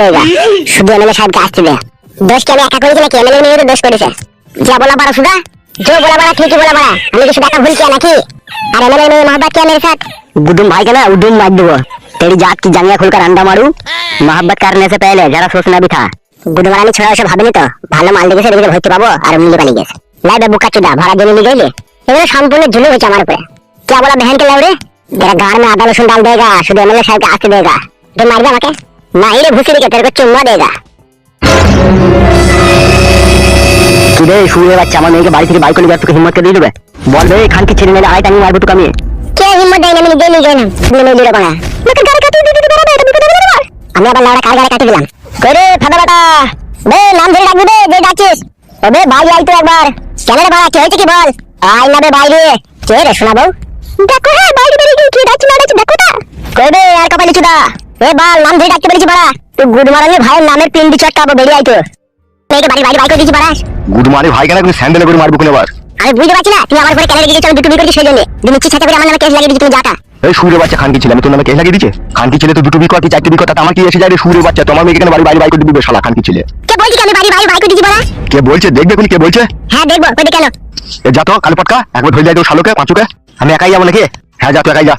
দেগা শুধু এমএলএ সাহেবকে আসতে দে। দোষ কি আমি একা করেছি নাকি এমএলএ মেয়ে দোষ করেছে? যা বলা পারো সুদা, जो बोला बड़ा ठीक ही बोला बड़ा। আমি কিছু দেখা ভুল किया নাকি? আর এমএলএ মেয়ে मोहब्बत किया मेरे साथ। गुडुम भाई का ना उडुम मार दूंगा। तेरी जात की जांघिया खुलकर अंडा मारूं। मोहब्बत करने से पहले जरा सोचना भी था। गुडुम वाला छोड़ा ওসব ভাবেনি তো। ভালো মাল দেখেছে দেখে ভর্তি পাবো আর মিলে পালিয়ে গেছে। লাই বে বুকা চুদা ভাড়া জমি নিয়ে গেলে। এগুলো সম্পূর্ণ জুলুম হচ্ছে আমার উপরে। क्या बोला बहन के लौड़े? तेरा गाड़ में आधा लहसुन डाल देगा, शुद्ध एमएलए साहब के आके देगा। तो मार दे আমাকে। না রে ভুসি के तेरे को चुम्मा देगा। তুই শুয়ে বাচ্চা আমার মেয়েকে বাড়ি থেকে বাইক করে তোকে হিম্মত করে দিয়ে দেবে? বল রে খান কি ছেড়ে নিলে আয় টানি মারবো তোকে আমি। কে হিম্মত দেয় না আমি নিজে নিয়ে গেলাম। তুমি মেয়ে দিলে কোনা আমাকে গাড়ি কাটি দিতে পারবে এটা বিপদ হবে না। আমি আবার লাউড়া কার গাড়ি কাটি দিলাম। কই রে ফাদা বেটা বে নাম ধরে ডাকবি বে যে ডাকছিস। ওবে ভাই আই তো একবার। কেন রে ভাই কি হয়েছে কি বল? আয় না বে বাইরে। কে রে শোনা বউ? দেখো হ্যাঁ বাইরে বেরিয়ে গিয়ে কি ডাকছি না ডাকছি দেখো তা। কই রে আর কপালি চুদা। এ বাল নাম ধরে ডাকতে বলেছি বড়া। তুই গুড মারানি ভাইয়ের নামের পিন্ডি চটকাবো বেরিয়ে আই তো। মেয়েকে বাড়ি বাইক করে দিয়েছি বড়া। গুড মারি ভাই কেন তুমি স্যান্ডেলে করে মারবো কোন আবার? আমি বুঝতে পারছি না তুই আমার উপরে কেন রেগে গেছিস? আমি দুটো বিয়ে করেছি সেই জন্য তুমি ইচ্ছে ছাতা করে আমার নামে কেস লাগিয়ে দিয়েছিস তুমি জাটা। এই সুরে বাচ্চা খান কি ছিল আমি তোর নামে কেস লাগিয়ে দিয়েছে? খান কি ছিল তো দুটো বিয়ে করতে চারটি বিয়ে করতে আমার কি এসে যায় রে সুরে বাচ্চা? তোমার মেয়েকে কেন বাড়ি বাইরে করে দিবি শালা খান কি ছিল? কে বলছি আমি বাড়ি বাইক করে দিয়েছি বড়া? কে বলছে দেখবে কোন কে বলছে? হ্যাঁ দেখবো কই কেন? এ যা তো কালো পটকা একবার ধরে যাই তো শালোকে পাঁচুকে। আমি একাই যাবো নাকি? হ্যাঁ যা তুই একাই যা।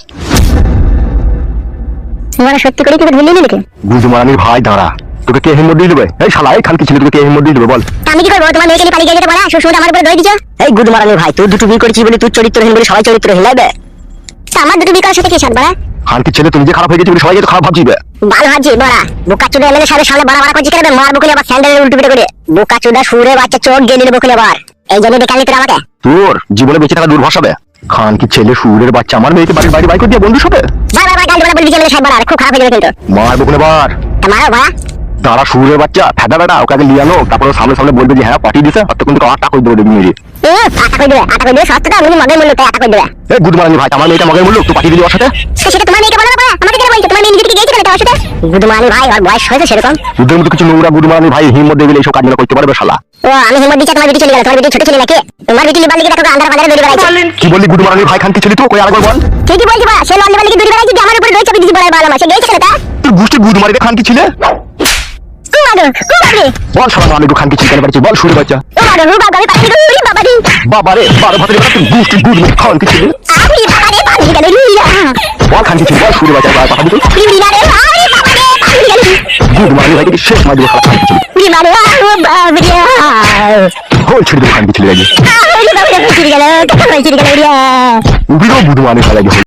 তোমরা সত্যি করে কি ভুলিয়ে নিলে নাকি? গুড মারানির ভাই দাঁড়া তোকে কে হিম্মত দিয়ে দেবে? এই শালা এই খান কি ছিল তোকে কে হিম্মত দিয়ে দেবে বল? আমি কি করবো? তোমার মেয়েকে নিয়ে পালিয়ে গেছে বড়া শ্বশুর আমার উপরে দই দিছো। এই গুড মারানির ভাই তুই দুটো বিয়ে করেছিস বলে তুই চরিত্রহীন বলে সবাই চরিত্রহীন লাগবে। আমার দুটো বিয়ে করার সাথে কি সাথ বড়া? খান কি ছেলে তুমি যে খারাপ হয়ে গেছে বলে সবাই তো খারাপ ভাবছিবে। ভালো ভাবছি বড়া বোকা চুদা এমএলএ সাহেবের সামনে বড় বড় করছিস কেন? মারবো কোলে আবার স্যান্ডেলের উল্টো পিঠে করে। বোকা চুদা সুরে বাচ্চা চোট গেলি নেবো কোলে আবার। এই জন্য দেখালি তোর আমাকে তোর জীবনে বেঁচে থাকা দুর্ভাস হবে। খান কি ছেলে সুরের বাচ্চা আমার মেয়েকে বাড়ির বাইরে বাইক করে দিয়ে বন্ধু সবে বাবা বাবা গাল বলবি এমএলএ সাহেব বড়া খুব খারাপ হয়ে যাবে কিন্তু। মারবো কোন আবার? তা মারো বড়া। দাঁড়া সুরের বাচ্চা ফেদা বেটা ওকে আগে লিয়ে আনো তারপর সামনে সামনে বলবে যে হ্যাঁ পাঠিয়ে দিছে আর তখন তোকে আটা করে দেবো দেখবি মেরে। আটা করে দেবে সত্যি আমি মগের মূল্য তাই আটা করে দেবে। এই গুড মারানি ভাই আমার মেয়েটা মগের মূল্য তুই পাঠিয়ে দিলি ওর সাথে? সেটা তোমার মেয়েকে বলো না আমাকে কেন বলছো? তোমার মেয়ে নিজে থেকে গিয়েছে কেন তার সাথে? গুড মারানি ভাই আর বয়স হয়েছে সেরকম। তোদের মতো কিছু নোংরা গুড মারানি ভাই হিম্মত দিয়ে গেলে এইসব কাজগুলো করতে পারবে শালা। ও আমি হিম্মত দিচ্ছি তোমার বিটি চলে গেল। তোমার বিটি ছোট ছিল নাকি? তোমার বিটি লিবাল লিখে দেখো আন্ধার বাজারে দৌড়ে বেড়াচ্ছে। কি বললি গুড মারানি ভাই খান কি ছেলে তুই কই আরেকবার বল? ঠিকই বলছি বা সে লন্ডে লিখে দৌড়ে বেড়াচ্ছে যে আমার উপরে দই চাপি দিয়েছি বড় বালা মাসে গিয়েছে কেন তা? তুই গুষ্টি গুড মারি খান কি ছিলে? বল শালা আমি খান কি ছিল কেন পারছিস বল সুরের বাচ্চা। ও মারো বাবা আমি পাঠিয়ে দিই বাবা দি। বাবা রে বারো ভাতের বেলা তুই গুষ্টি গুড মারি খান কি ছিল? আমি বাবা রে পাঠিয়ে গেল রিয়া। বল খান কি ছিল বল সুরের বাচ্চা পাঠা দিতে। রিয়া রে আরে বাবা রে পাঠিয়ে গেল। গুড মারানি ভাই কি শেষ মারি খান কি ছিল? রিয়া রে ও বাবা রে বল ছেড়ে দে খান কি ছিল? আরে বাবা রে পাঠিয়ে গেল কত হয়েছে রিয়া। বিরো গুড মারানি ভাই লাগে।